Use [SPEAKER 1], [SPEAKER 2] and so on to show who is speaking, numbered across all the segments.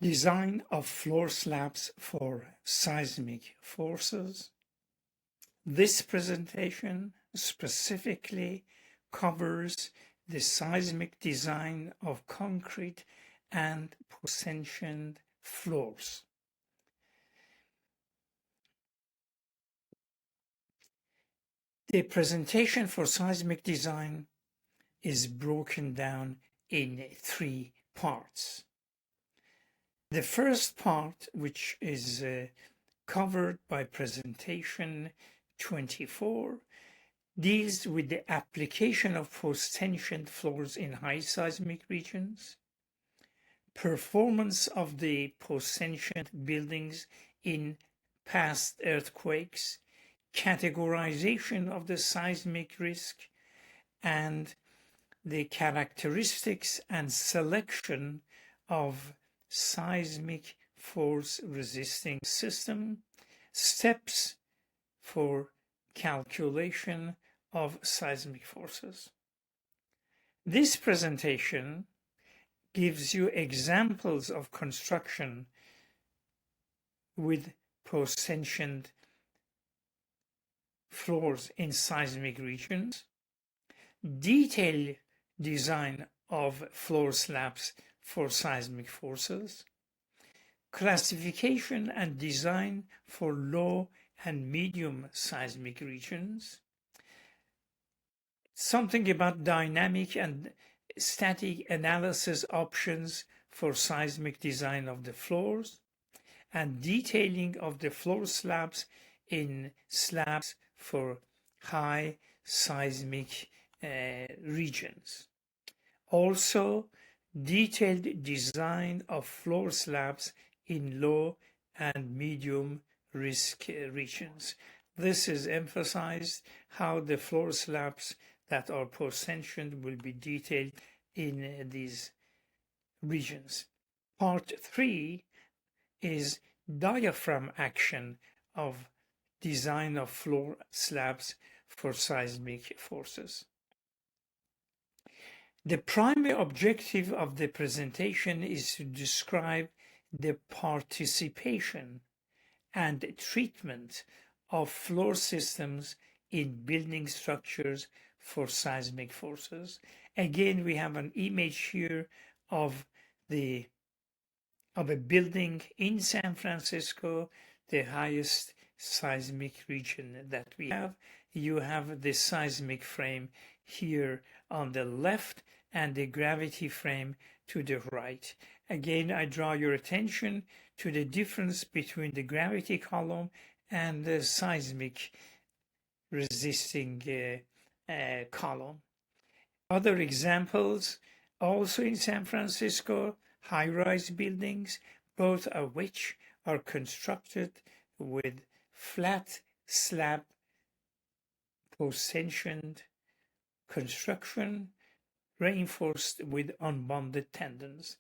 [SPEAKER 1] Design of floor slabs for seismic forces. This presentation specifically covers the seismic design of concrete and post-tensioned floors. The presentation for seismic design is broken down in 3 parts. The first part, which is covered by presentation 24, deals with the application of post-tensioned floors in high seismic regions, performance of the post-tensioned buildings in past earthquakes, categorization of the seismic risk, and the characteristics and selection of seismic force resisting system, steps for calculation of seismic forces. This presentation gives you examples of construction with post-tensioned floors in seismic regions, detailed design of floor slabs for seismic forces, classification and design for low and medium seismic regions, something about dynamic and static analysis options for seismic design of the floors, and detailing of the floor slabs in slabs for high seismic regions. Also, detailed design of floor slabs in low and medium risk regions. This is emphasized how the floor slabs that are post-tensioned will be detailed in these regions. Part 3 is diaphragm action of design of floor slabs for seismic forces. The primary objective of the presentation is to describe the participation and treatment of floor systems in building structures for seismic forces. Again, we have an image here of a building in San Francisco, the highest seismic region that we have. You have the seismic frame here on the left and the gravity frame to the right. Again, I draw your attention to the difference between the gravity column and the seismic resisting column. Other examples, also in San Francisco, high-rise buildings, both of which are constructed with flat slab post-tensioned construction reinforced with unbonded tendons.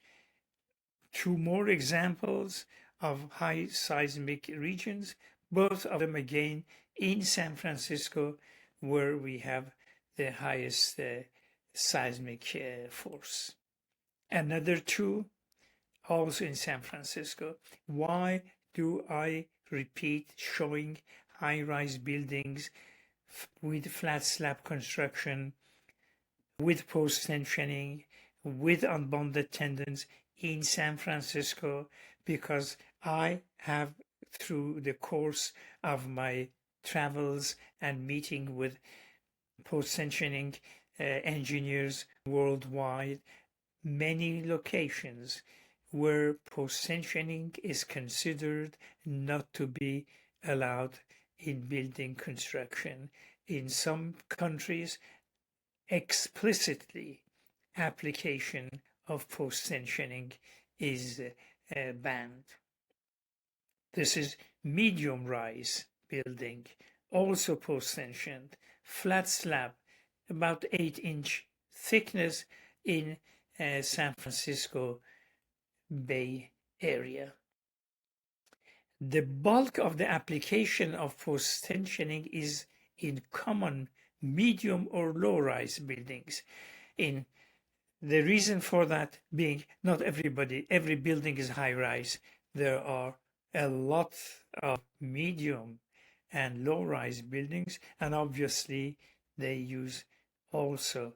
[SPEAKER 1] 2 more examples of high seismic regions, both of them again in San Francisco, where we have the highest seismic force. Another 2 also in San Francisco. Why do I repeat showing high-rise buildings with flat slab construction, with post-tensioning, with unbonded tendons in San Francisco? Because I have, through the course of my travels and meeting with post-tensioning engineers worldwide, many locations where post-tensioning is considered not to be allowed in building construction. In some countries, explicitly application of post-tensioning is banned. This is medium rise building, also post-tensioned, flat slab, about 8-inch thickness in San Francisco Bay Area. The bulk of the application of post-tensioning is in common medium or low-rise buildings. In The reason for that being not every building is high rise. There are a lot of medium and low rise buildings, and obviously they use also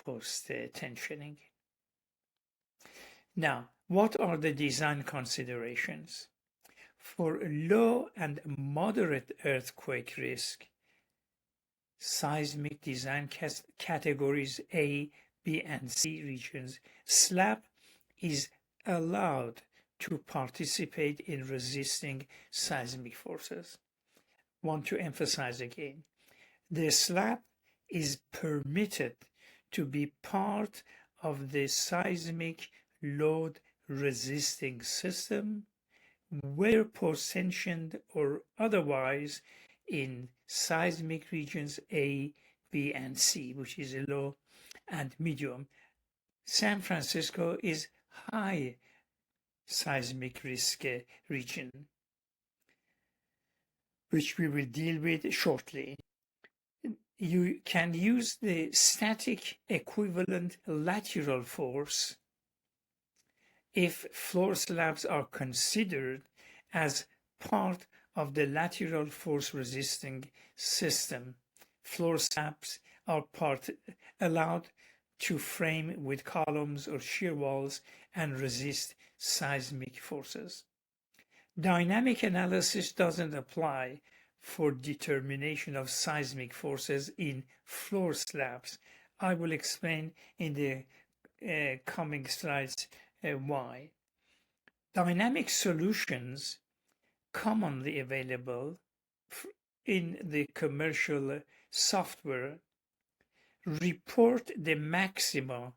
[SPEAKER 1] post tensioning. Now, what are the design considerations? For low and moderate earthquake risk, seismic design categories A, B, and C regions, SLAB is allowed to participate in resisting seismic forces. Want to emphasize again, the SLAB is permitted to be part of the seismic load resisting system, where post-tensioned or otherwise, in seismic regions A, B, and C, which is low and medium. San Francisco is high seismic risk region, which we will deal with shortly. You can use the static equivalent lateral force if floor slabs are considered as part of the lateral force resisting system. Floor slabs are allowed to frame with columns or shear walls and resist seismic forces. Dynamic analysis doesn't apply for determination of seismic forces in floor slabs. I will explain in the coming slides why. Dynamic solutions commonly available in the commercial software report the maxima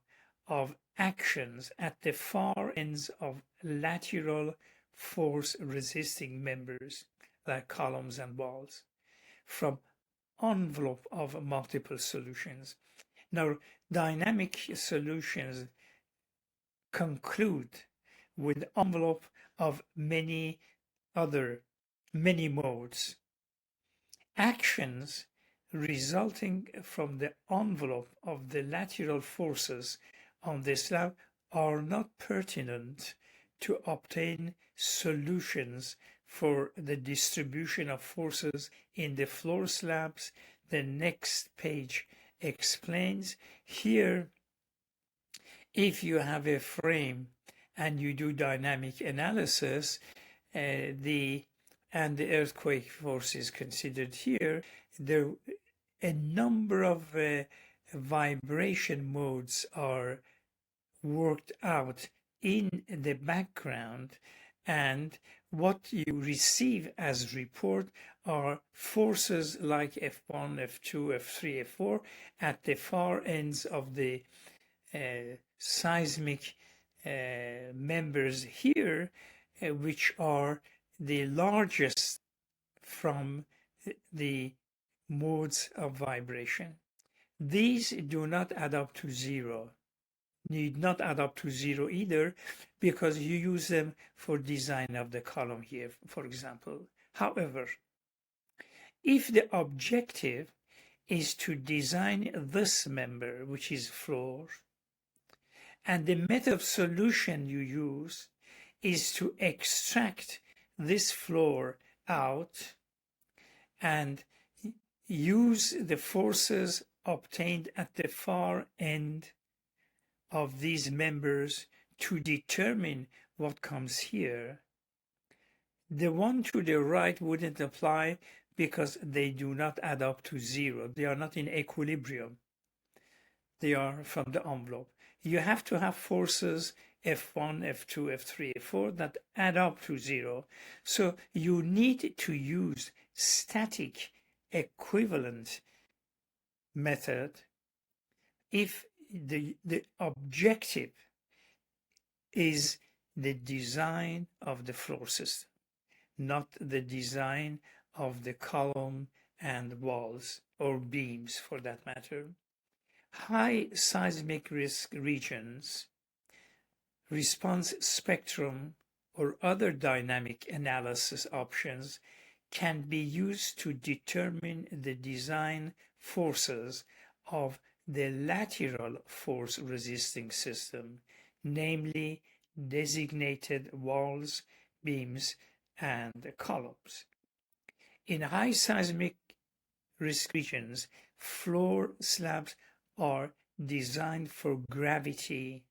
[SPEAKER 1] of actions at the far ends of lateral force resisting members like columns and walls from envelope of multiple solutions. Now, dynamic solutions conclude with envelope of many modes. Actions resulting from the envelope of the lateral forces on the slab are not pertinent to obtain solutions for the distribution of forces in the floor slabs. The next page explains. Here, if you have a frame and you do dynamic analysis, the earthquake force is considered here, a number of vibration modes are worked out in the background, and what you receive as report are forces like F1, F2, F3, F4 at the far ends of the seismic members here, which are the largest from the modes of vibration. These do not add up to zero, need not add up to zero either, because you use them for design of the column here, for example. However, if the objective is to design this member, which is floor, and the method of solution you use is to extract this floor out and use the forces obtained at the far end of these members to determine what comes here, the one to the right wouldn't apply because they do not add up to zero. They are not in equilibrium. They are from the envelope. You have to have forces F1, F2, F3, F4 that add up to zero. So you need to use static equivalent method if the objective is the design of the floor system, not the design of the column and walls or beams for that matter. High seismic risk regions, response spectrum, or other dynamic analysis options can be used to determine the design forces of the lateral force resisting system, namely designated walls, beams, and columns. In high seismic risk regions, floor slabs are designed for gravity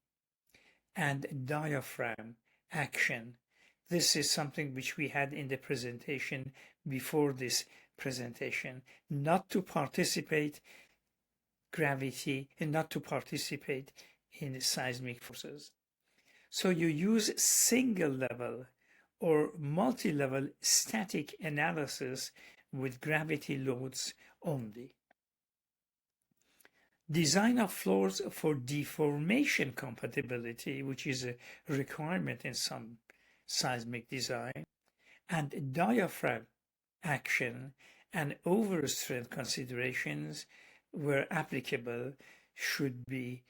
[SPEAKER 1] and diaphragm action. This is something which we had in the presentation before this presentation, not to participate gravity and not to participate in seismic forces. So you use single level or multi-level static analysis with gravity loads only. Design of floors for deformation compatibility, which is a requirement in some seismic design, and diaphragm action and overstrength considerations, where applicable, should be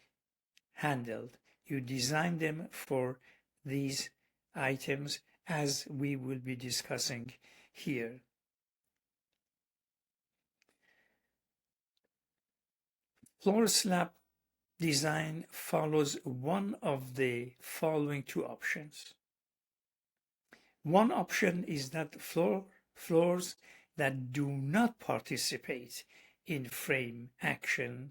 [SPEAKER 1] handled. You design them for these items as we will be discussing here. Floor slab design follows one of the following two options. One option is that floors that do not participate in frame action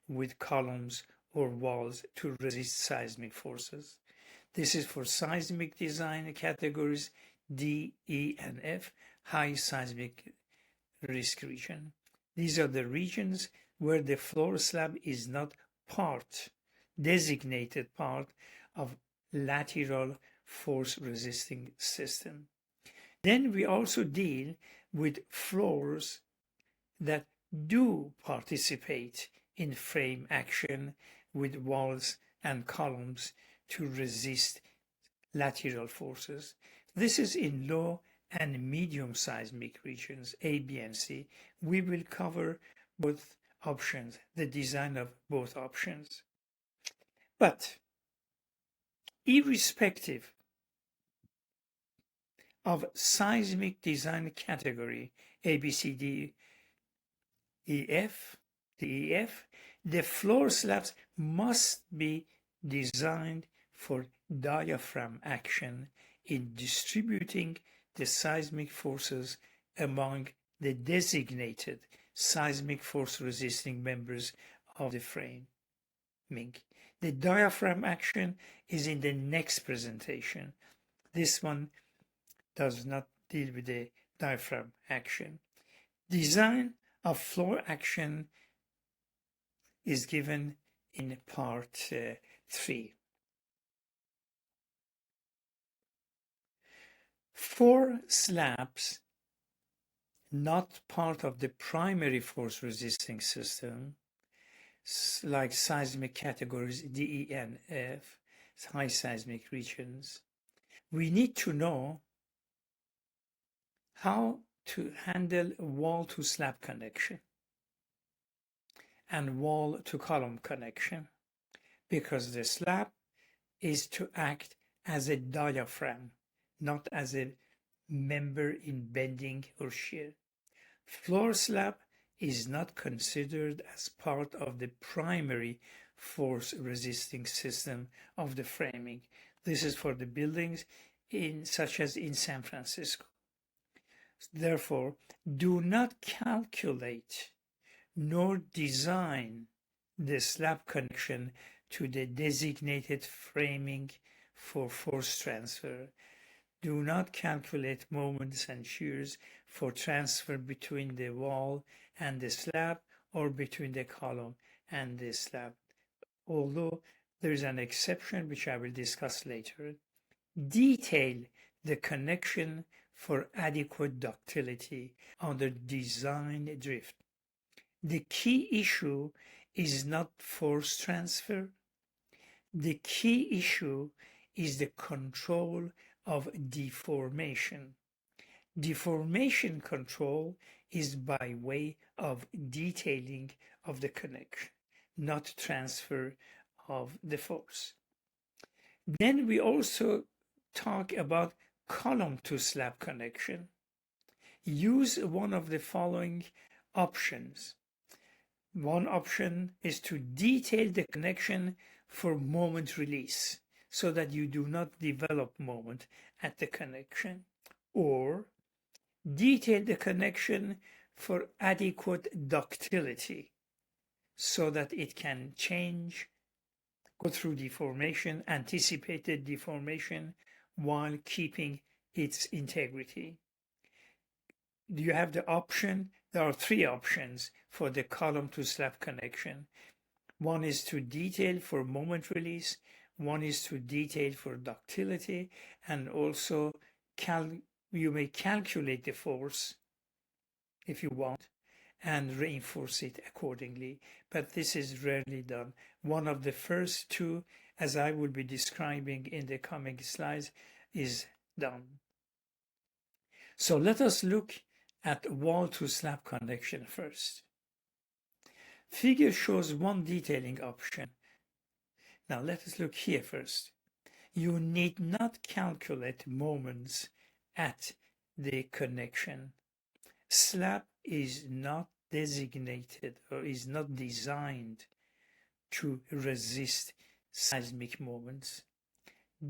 [SPEAKER 1] with columns or walls to resist seismic forces. This is for seismic design categories D, E, and F, high seismic risk region. These are the regions where the floor slab is not designated part of lateral force resisting system. Then we also deal with floors that do participate in frame action with walls and columns to resist lateral forces. This is in low and medium seismic regions, A, B, and C. We will cover both options, the design of both options. But irrespective of seismic design category A, B, C, D, E, F, the floor slabs must be designed for diaphragm action in distributing the seismic forces among the designated seismic force resisting members of the framing. The diaphragm action is in the next presentation. This one does not deal with the diaphragm action. Design of floor action is given in part 3. For slabs not part of the primary force resisting system, like seismic categories D, E, and F, high seismic regions, we need to know how to handle wall to slab connection and wall to column connection, because the slab is to act as a diaphragm, not as a member in bending or shear. Floor slab is not considered as part of the primary force resisting system of the framing. This is for the buildings such as in San Francisco. Therefore, do not calculate nor design the slab connection to the designated framing for force transfer. Do not calculate moments and shears for transfer between the wall and the slab or between the column and the slab, although there is an exception which I will discuss later. Detail the connection for adequate ductility under design drift. The key issue is not force transfer. The key issue is the control of deformation. Deformation control is by way of detailing of the connection, not transfer of the force. Then we also talk about column to slab connection. Use one of the following options. One option is to detail the connection for moment release so that you do not develop moment at the connection, or detail the connection for adequate ductility so that it can change, go through deformation, anticipated deformation, while keeping its integrity. You have the option, there are three options for the column to slab connection. One is to detail for moment release, one is to detail for ductility, and also you may calculate the force if you want and reinforce it accordingly, but this is rarely done. One of the first two, as I will be describing in the coming slides, is done. So let us look at wall to slab connection first. Figure shows one detailing option. Now let us look here first. You need not calculate moments at the connection. Slab is not designated or is not designed to resist seismic moments.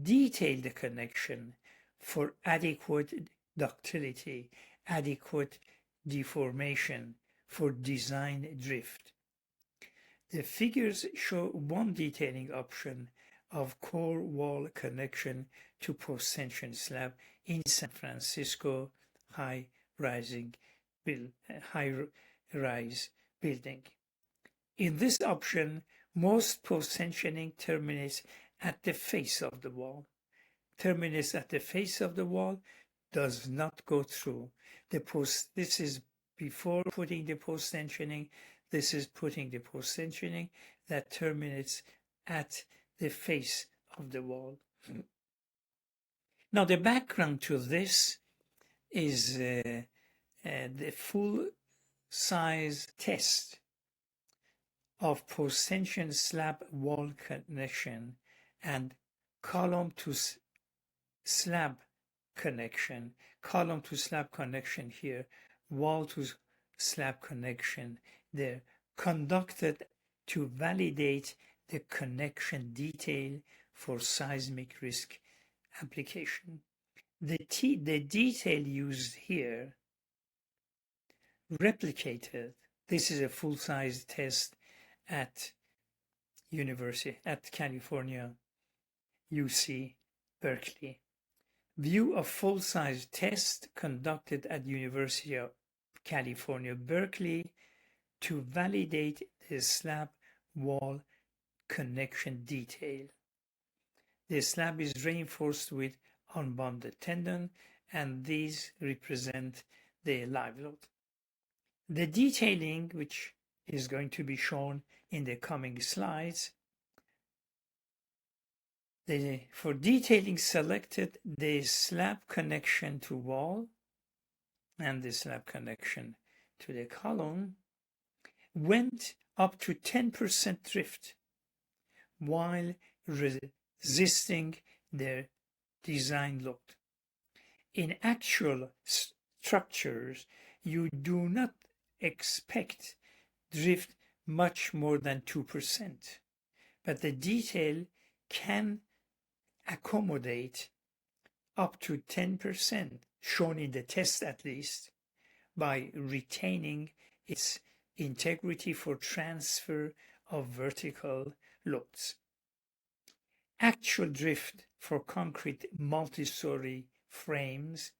[SPEAKER 1] Detail the connection for adequate ductility, adequate deformation, for design drift. The figures show one detailing option of core wall connection to post-tension slab in San Francisco high-rise building. In this option, most post-tensioning terminates at the face of the wall. Terminates at the face of the wall, does not go through the post. This is before putting the post-tensioning. This is putting the post-tensioning that terminates at the face of the wall. Now the background to this is the full size test of post-tension slab wall connection and column to slab connection, column to slab connection here, wall to slab connection there, conducted to validate the connection detail for seismic risk application. The detail used here replicated. This is a full-size test at California, UC Berkeley. View of full-size test conducted at University of California, Berkeley to validate the slab wall connection detail. The slab is reinforced with unbonded tendon, and these represent the live load. The detailing, which is going to be shown in the coming slides, for detailing selected the slab connection to wall and the slab connection to the column, went up to 10% drift while resisting their design load. In actual structures, you do not expect drift much more than 2%, but the detail can accommodate up to 10%, shown in the test at least, by retaining its integrity for transfer of vertical loads. Actual drift for concrete multi-story frames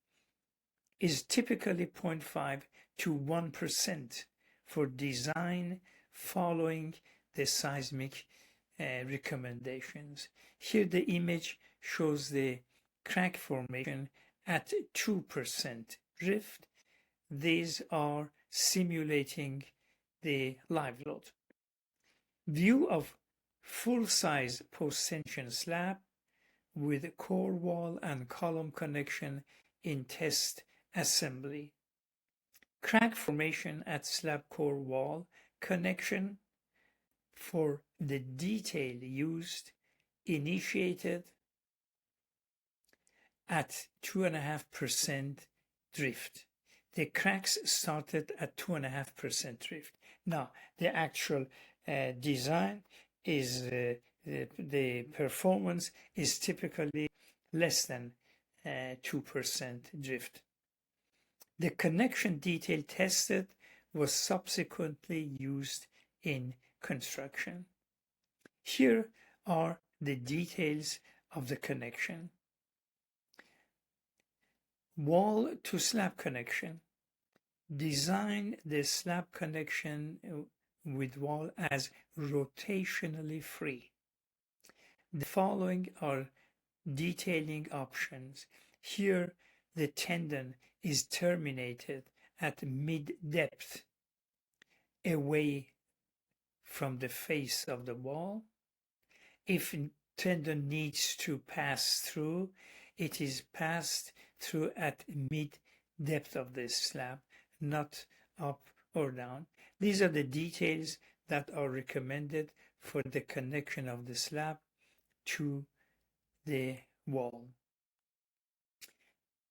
[SPEAKER 1] is typically 0.5 to 1% for design following the seismic recommendations. Here the image shows the crack formation at 2% drift. These are simulating the live load. View of full-size post-tension slab with core wall and column connection in test assembly. Crack formation at slab core wall connection for the detail used initiated at 2.5% drift. the cracks started at 2.5% drift. Now, the actual design is the performance is typically less than 2% drift. The connection detail tested was subsequently used in construction. Here are the details of the connection. Wall to slab connection. Design the slab connection with wall as rotationally free. The following are detailing options. Here, the tendon is terminated at mid-depth, away from the face of the wall. If tendon needs to pass through, it is passed through at mid-depth of the slab, not up or down. These are the details that are recommended for the connection of the slab to the wall.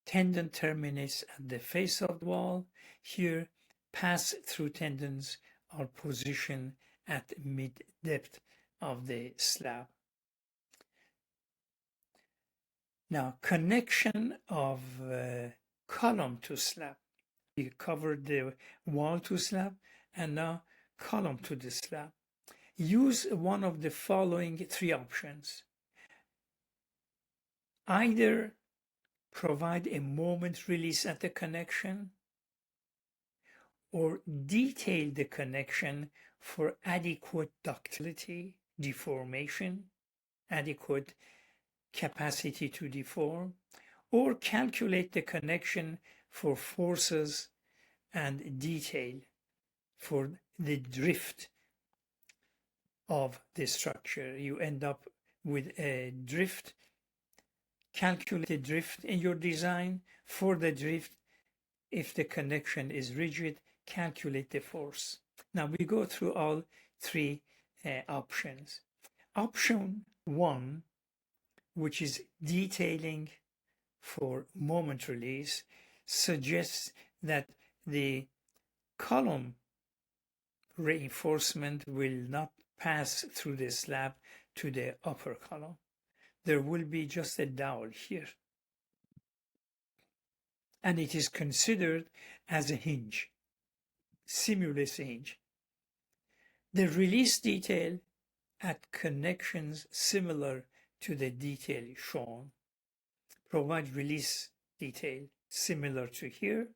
[SPEAKER 1] Tendon terminates at the face of the wall. Here, pass-through tendons are positioned at mid-depth of the slab. Now, connection of column to slab. We covered the wall to slab, and now column to the slab. Use one of the following three options. Either provide a moment release at the connection, or detail the connection for adequate ductility, deformation, adequate capacity to deform, or calculate the connection for forces and detail for the drift of the structure. You end up with a drift. Calculate the drift in your design. For the drift, if the connection is rigid, calculate the force. Now we go through all three options. Option 1, which is detailing for moment release, suggests that the column reinforcement will not pass through the slab to the upper column. There will be just a dowel here. And it is considered as a hinge, simulus hinge. The release detail at connections similar to the detail shown provide release detail similar to here.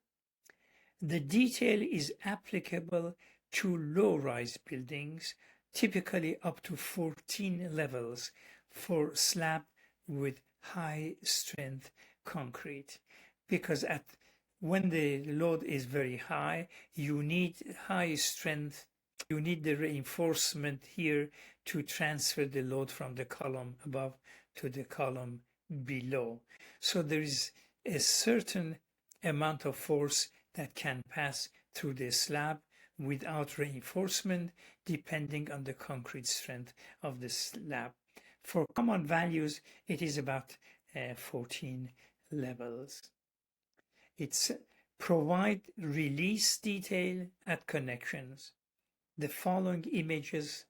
[SPEAKER 1] The detail is applicable to low-rise buildings, typically up to 14 levels for slab with high-strength concrete, because when the load is very high, you need high strength, you need the reinforcement here to transfer the load from the column above to the column below. So there is a certain amount of force that can pass through the slab without reinforcement, depending on the concrete strength of the slab. For common values, it is about 14 levels. It's provide release detail at connections. The following images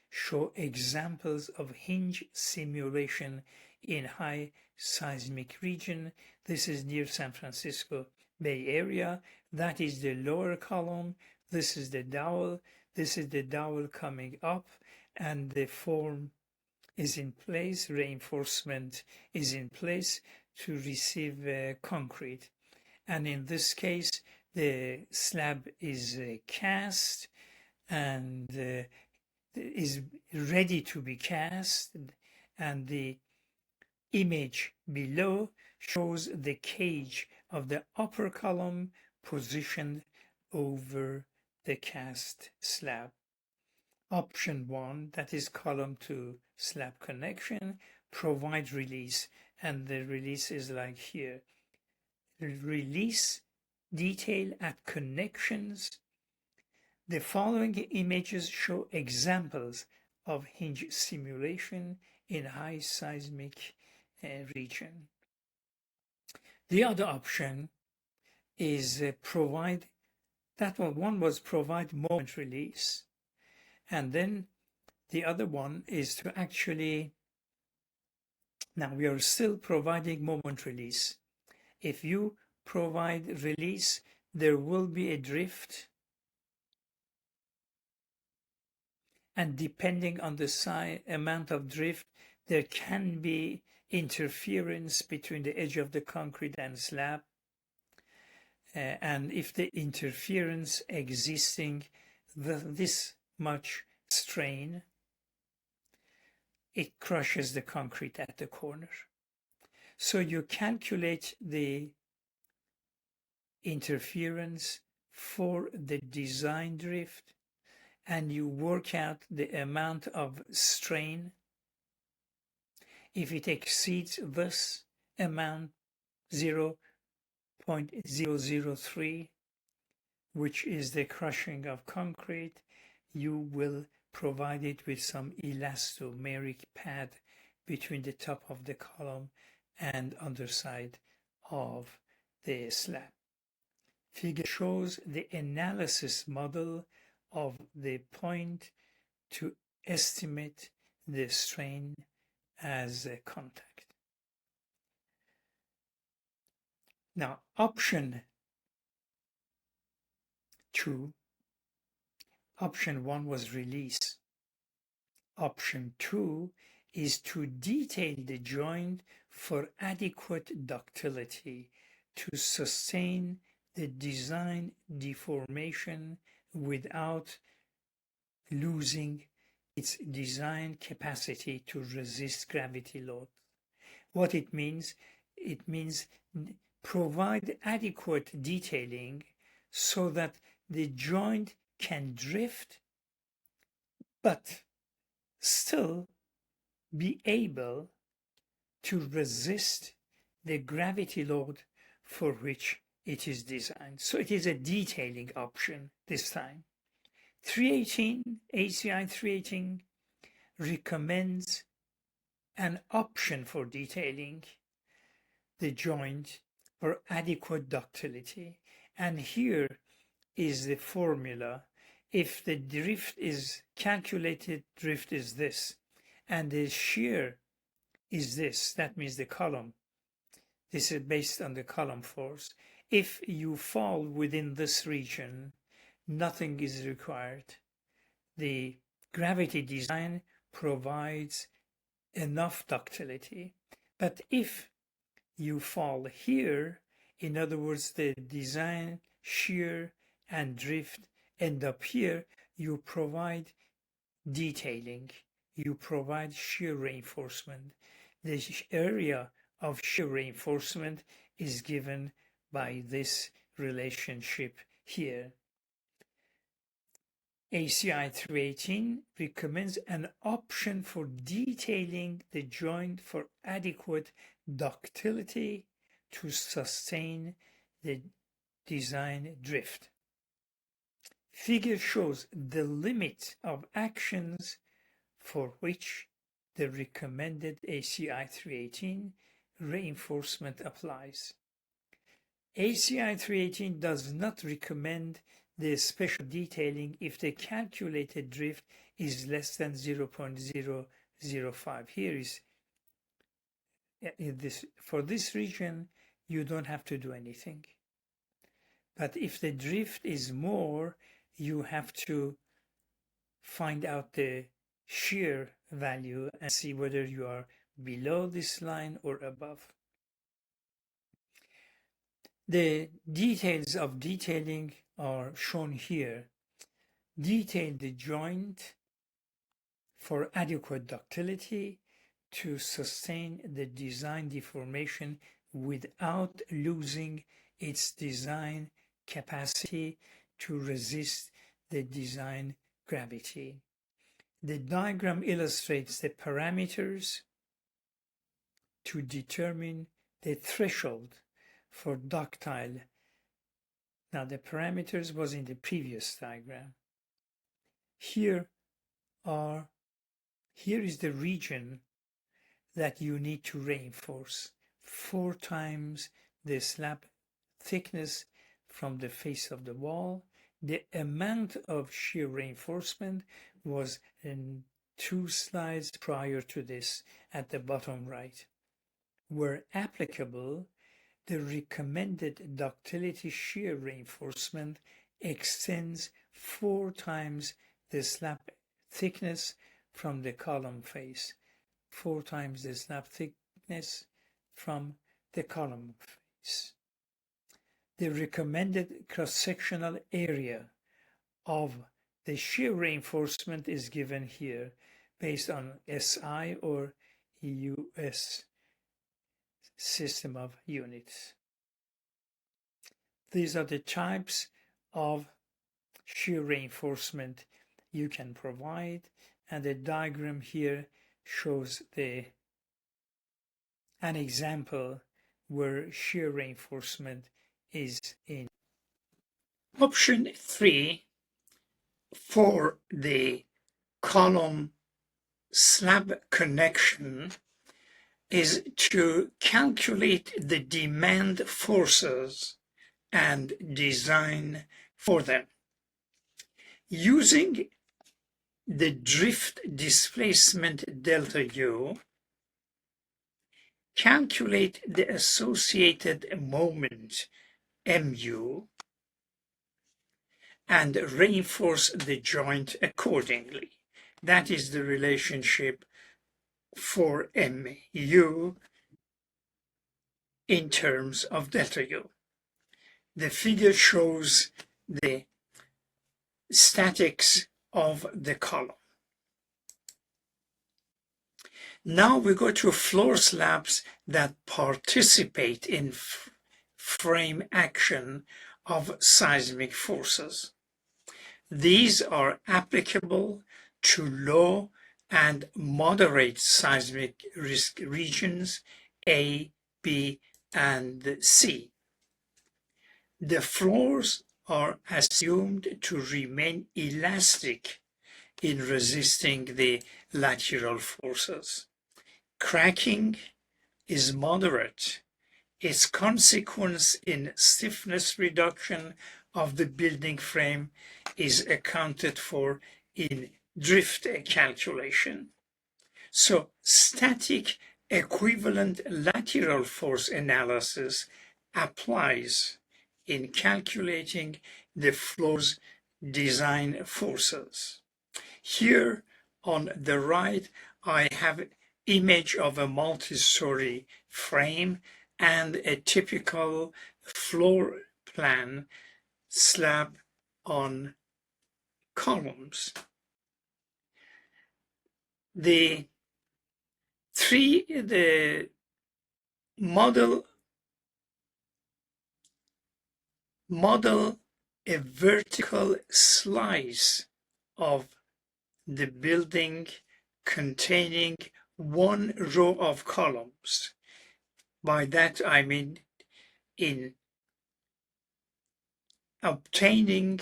[SPEAKER 1] show examples of hinge simulation in high seismic region. This is near San Francisco Bay Area. That is the lower column. This is the dowel. This is the dowel coming up, and the form is in place. Reinforcement is in place to receive concrete. And in this case, the slab is cast and is ready to be cast, and the image below shows the cage of the upper column positioned over the cast slab. Option 1, that is column to slab connection, provide release, and the release is like here. Release detail at connections. The following images show examples of hinge simulation in high seismic region. The other option is provide, that one was provide moment release. And then the other one is to actually, now we are still providing moment release. If you provide release, there will be a drift. And depending on the amount of drift, there can be interference between the edge of the concrete and slab. And if the interference existing this much strain, it crushes the concrete at the corner. So you calculate the interference for the design drift, and you work out the amount of strain. If it exceeds this amount, 0.003, which is the crushing of concrete, you will provide it with some elastomeric pad between the top of the column and underside of the slab. Figure shows the analysis model of the point to estimate the strain as a contact. Now, option 2, option 1 was release. Option 2 is to detail the joint for adequate ductility to sustain the design deformation without losing its design capacity to resist gravity load. What it means provide adequate detailing so that the joint can drift, but still be able to resist the gravity load for which it is designed. So it is a detailing option this time. 318, ACI 318 recommends an option for detailing the joint for adequate ductility. And here is the formula. If the drift is calculated, drift is this, and the shear is this, that means the column. This is based on the column force. If you fall within this region, nothing is required. The gravity design provides enough ductility. But if you fall here, in other words, the design, shear, and drift end up here, you provide detailing, you provide shear reinforcement. The area of shear reinforcement is given by this relationship here. ACI 318 recommends an option for detailing the joint for adequate ductility to sustain the design drift. Figure shows the limit of actions for which the recommended ACI 318 reinforcement applies. ACI 318 does not recommend the special detailing if the calculated drift is less than 0.005. Here is for this region, you don't have to do anything. But if the drift is more, you have to find out the shear value and see whether you are below this line or above. The details of detailing are shown here. Detail the joint for adequate ductility to sustain the design deformation without losing its design capacity to resist the design gravity. The diagram illustrates the parameters to determine the threshold for ductile. Now the parameters was in the previous diagram. Here is the region that you need to reinforce 4 times the slab thickness from the face of the wall. The amount of shear reinforcement was in 2 slides prior to this at the bottom right. Where applicable, the recommended ductility shear reinforcement extends 4 times the slab thickness from the column face, 4 times the slab thickness from the column face. The recommended cross-sectional area of the shear reinforcement is given here based on SI or US system of units. These are the types of shear reinforcement you can provide, and the diagram here shows an example where shear reinforcement is in. Option 3 for the column slab connection is to calculate the demand forces and design for them. Using the drift displacement delta U, calculate the associated moment mu, and reinforce the joint accordingly. That is the relationship for mu in terms of delta U. The figure shows the statics of the column. Now we go to floor slabs that participate in frame action of seismic forces. These are applicable to low and moderate seismic risk regions A, B, and C. The floors are assumed to remain elastic in resisting the lateral forces. Cracking is moderate. Its consequence in stiffness reduction of the building frame is accounted for in drift calculation. So static equivalent lateral force analysis applies in calculating the floor's design forces. Here on the right, I have an image of a multi-story frame and a typical floor plan slab on columns. The model a vertical slice of the building containing one row of columns. By that I mean in obtaining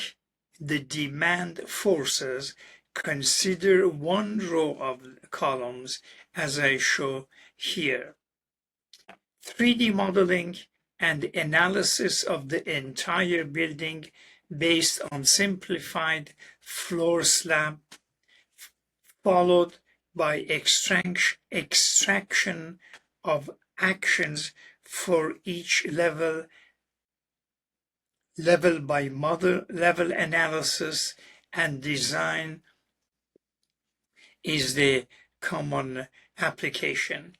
[SPEAKER 1] the demand forces, consider one row of columns as I show here. 3D modeling and analysis of the entire building based on simplified floor slab, followed by extraction of actions for each level by level analysis and design is the common application.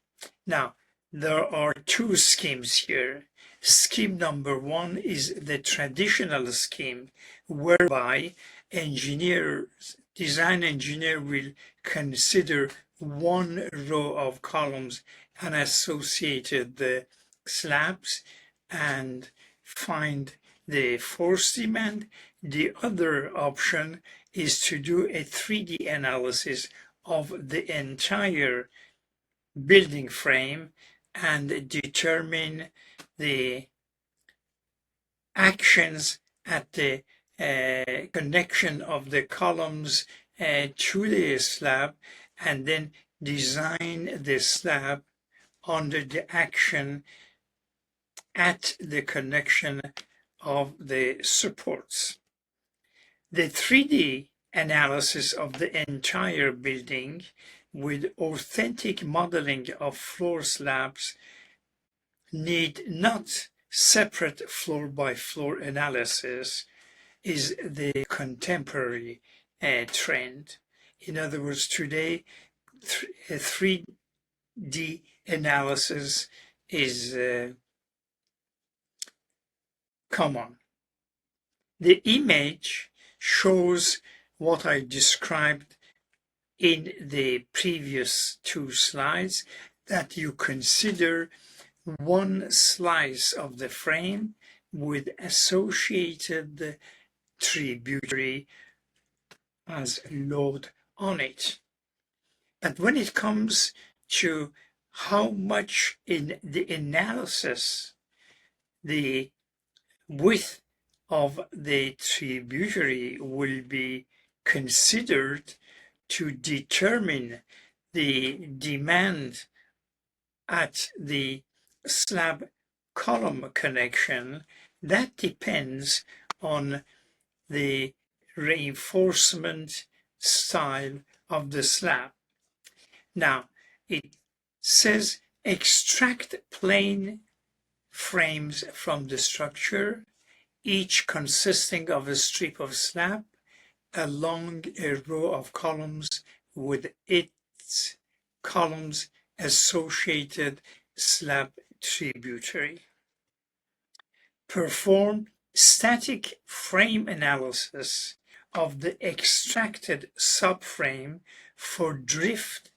[SPEAKER 1] Now, there are 2 schemes here. Scheme number 1 is the traditional scheme, whereby design engineer will consider one row of columns and associated slabs and find the force demand. The other option is to do a 3D analysis of the entire building frame and determine the actions at the connection of the columns to the slab, and then design the slab under the action at the connection of the supports. The 3D analysis of the entire building with authentic modeling of floor slabs need not separate floor-by-floor analysis is the contemporary trend. In other words, today, 3D analysis is common. The image shows what I described in the previous two slides, that you consider one slice of the frame with associated tributary as load on it. But when it comes to how much in the analysis the width of the tributary will be considered to determine the demand at the slab column connection, that depends on the reinforcement style of the slab. Now, it says extract plane frames from the structure, each consisting of a strip of slab along a row of columns with its columns associated slab tributary. Perform static frame analysis of the extracted subframe for drift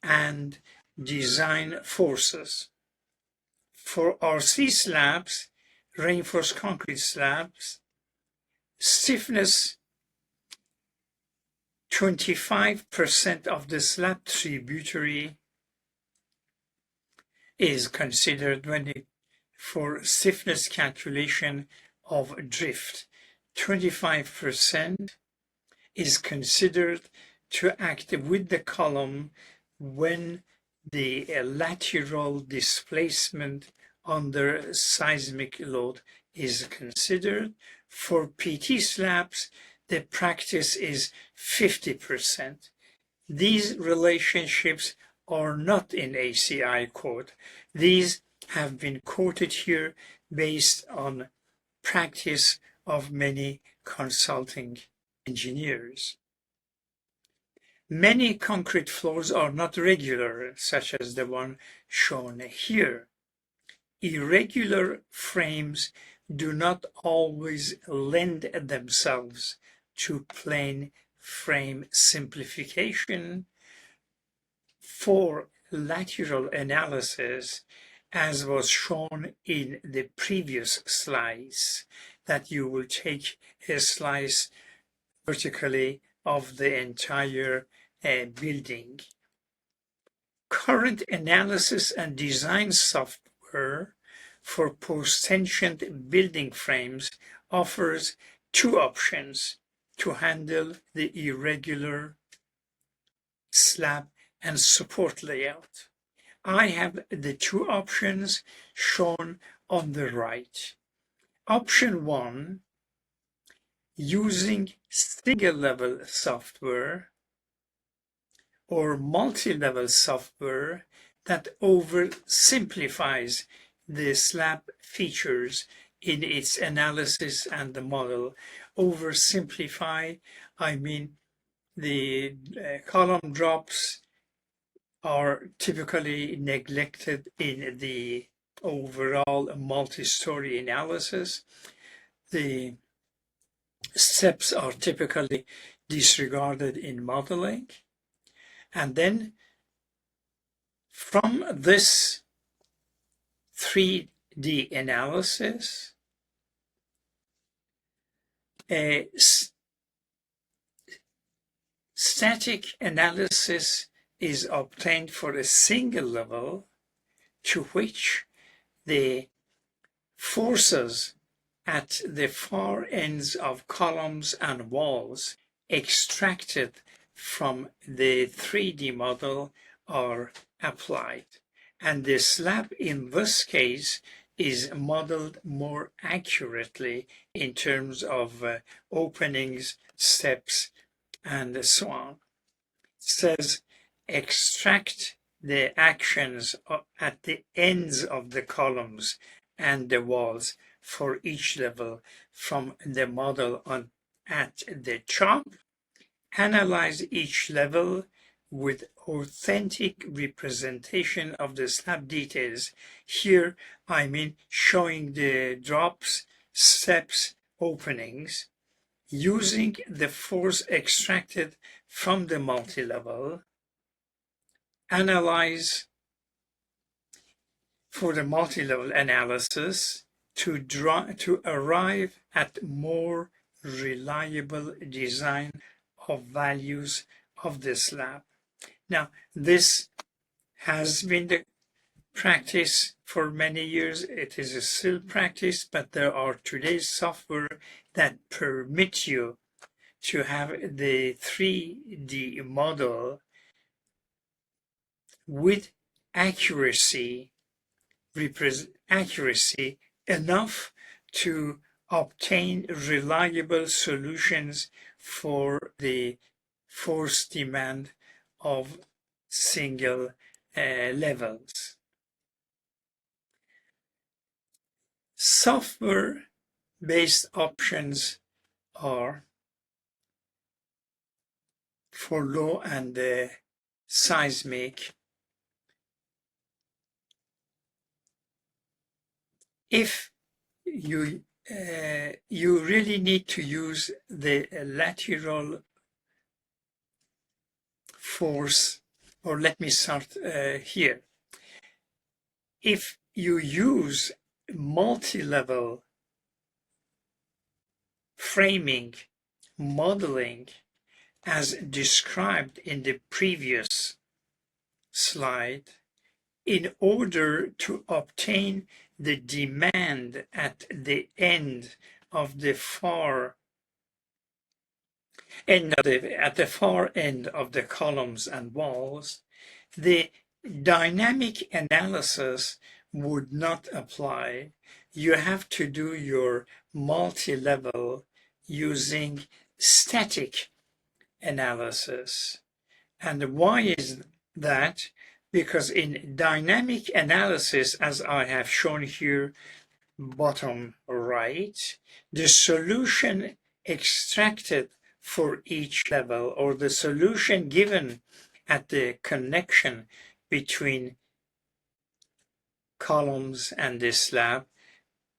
[SPEAKER 1] and design forces. For RC slabs, reinforced concrete slabs, stiffness 25% of the slab tributary is considered for stiffness calculation of drift. 25% is considered to act with the column when the lateral displacement under seismic load is considered. For PT slabs, the practice is 50%. These relationships are not in ACI code. These have been quoted here based on practice of many consulting engineers. Many concrete floors are not regular, such as the one shown here. Irregular frames do not always lend themselves to plane frame simplification for lateral analysis, as was shown in the previous slides, that you will take a slice vertically of the entire building. Current analysis and design software for post-tensioned building frames offers two options to handle the irregular slab and support layout. I have the two options shown on the right. Option 1, using single-level software or multi-level software that oversimplifies the slab features in its analysis and the model. Oversimplify, I mean the column drops are typically neglected in the overall multi-story analysis. The steps are typically disregarded in modeling. And then from this 3D analysis, a static analysis is obtained for a single level to which the forces at the far ends of columns and walls extracted from the 3D model are applied. And the slab in this case is modeled more accurately in terms of openings, steps, and so on. It says extract the actions at the ends of the columns and the walls for each level from the model at the top. Analyze each level with authentic representation of the slab details. Here, I mean showing the drops, steps, openings, using the force extracted from the multi-level. Analyze for the multi-level analysis to arrive at more reliable design of values of the slab. Now, this has been the practice for many years. It is still practice, but there are today's software that permit you to have the 3D model with accuracy enough to obtain reliable solutions for the force demand of single levels. Software-based options are for low and seismic. If you really need to use the lateral force, or let me start here. If you use multi-level framing, modeling, as described in the previous slide, in order to obtain the demand at the end of the far end of the columns and walls, the dynamic analysis would not apply. You have to do your multi-level using static analysis. And why is that? Because in dynamic analysis, as I have shown here, bottom right, the solution extracted for each level, or the solution given at the connection between columns and the slab,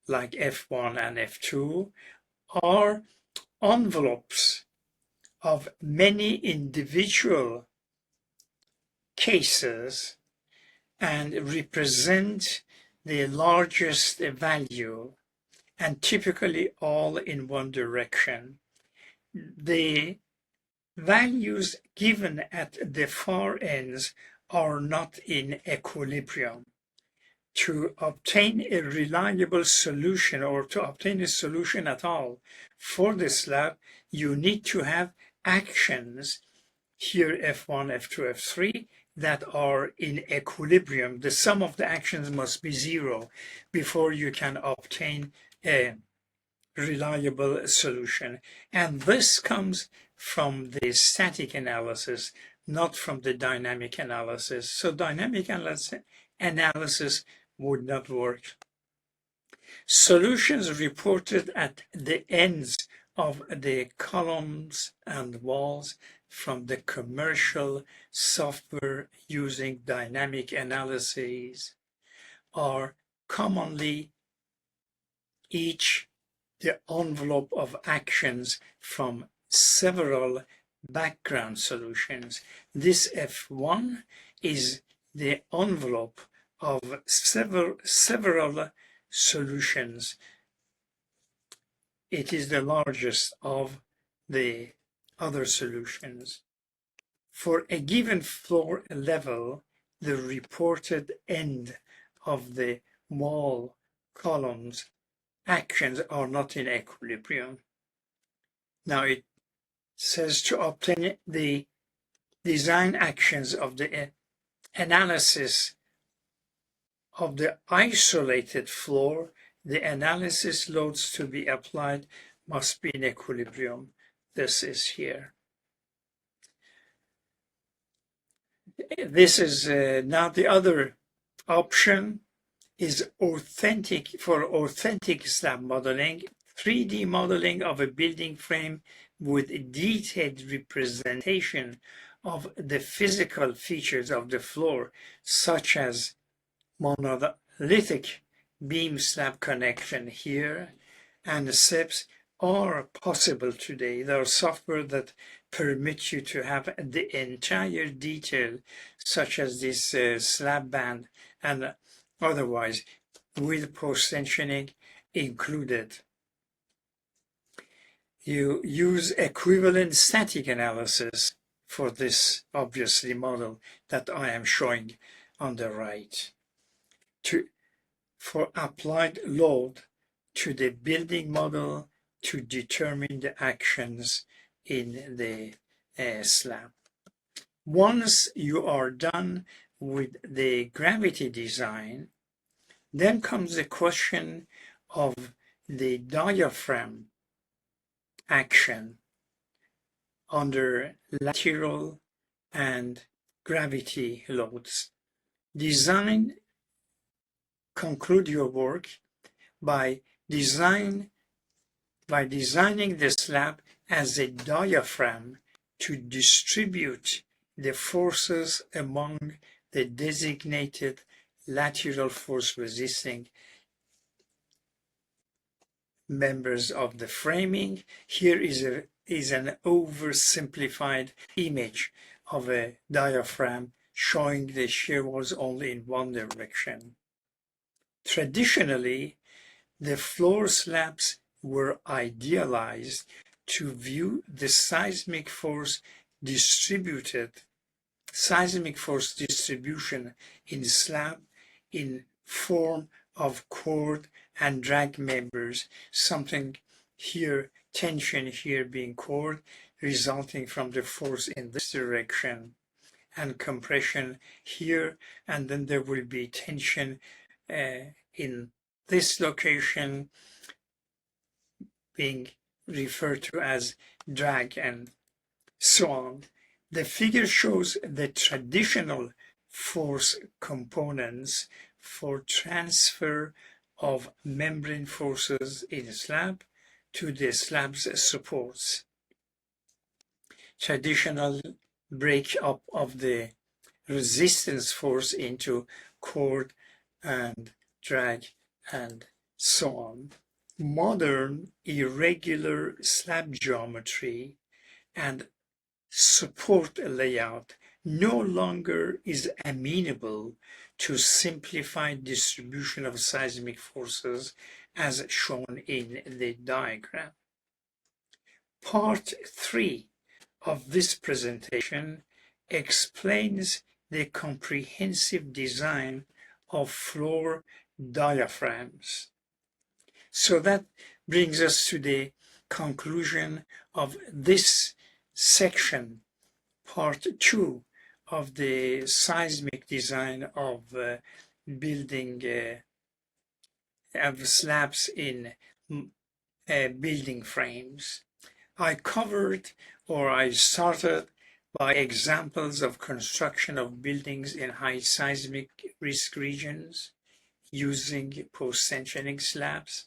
[SPEAKER 1] like F1 and F2, are envelopes of many individual cases and represent the largest value, and typically all in one direction. The values given at the far ends are not in equilibrium. To obtain a reliable solution, or to obtain a solution at all for the slab, you need to have actions, here F1, F2, F3, that are in equilibrium. The sum of the actions must be 0 before you can obtain a reliable solution. And this comes from the static analysis, not from the dynamic analysis. So dynamic analysis would not work. Solutions reported at the ends of the columns and walls from the commercial software using dynamic analyses are commonly each the envelope of actions from several background solutions. This F1 is the envelope of several solutions. It is the largest of the other solutions. For a given floor level, the reported end of the wall columns actions are not in equilibrium. Now it says to obtain the design actions of the analysis of the isolated floor, the analysis loads to be applied must be in equilibrium. This is here. This is now the other option is authentic slab modeling, 3D modeling of a building frame with detailed representation of the physical features of the floor, such as monolithic beam slab connection here, and steps are possible today. There are software that permit you to have the entire detail, such as this slab band and otherwise, with post-tensioning included. You use equivalent static analysis for this, obviously, model that I am showing on the right. For applied load to the building model to determine the actions in the slab. Once you are done with the gravity design, then comes the question of the diaphragm action under lateral and gravity loads. Conclude your work by designing the slab as a diaphragm to distribute the forces among the designated lateral force resisting members of the framing. Here is an oversimplified image of a diaphragm showing the shear walls only in one direction. Traditionally, the floor slabs were idealized to view the seismic force distribution in slab in form of chord and drag members, something here, tension here being chord, resulting from the force in this direction, and compression here, and then there will be tension in this location being referred to as drag, and so on. The figure shows the traditional force components for transfer of membrane forces in slab to the slab's supports. Traditional breakup of the resistance force into chord and drag and so on. Modern irregular slab geometry and support layout no longer is amenable to simplified distribution of seismic forces as shown in the diagram. Part 3 of this presentation explains the comprehensive design of floor diaphragms. So that brings us to the conclusion of this section, part 2 of the seismic design of building of slabs in building frames. I started by examples of construction of buildings in high seismic risk regions using post-tensioning slabs.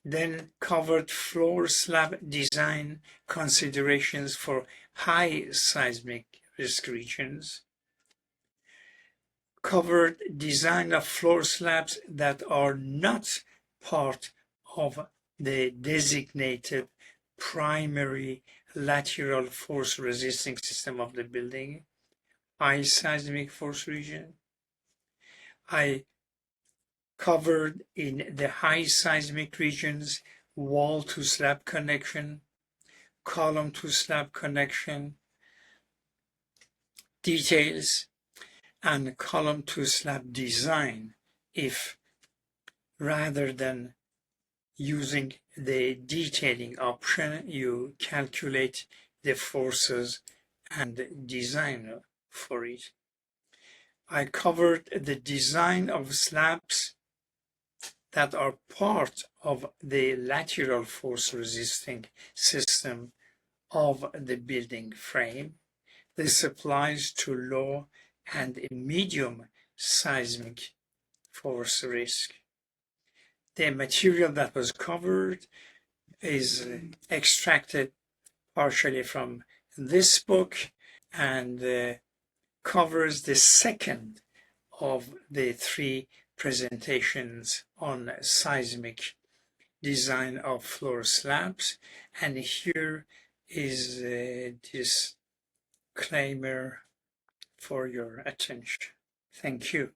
[SPEAKER 1] Then covered floor slab design considerations for high seismic risk regions. Covered design of floor slabs that are not part of the designated primary lateral force resisting system of the building, high seismic force region. I covered in the high seismic regions wall to slab connection, column to slab connection, details, and column to slab design if rather than using the detailing option, you calculate the forces and design for it. I covered the design of slabs that are part of the lateral force resisting system of the building frame. This applies to low and medium seismic force risk. The material that was covered is extracted partially from this book and covers the second of the three presentations on seismic design of floor slabs. And here is this disclaimer for your attention. Thank you.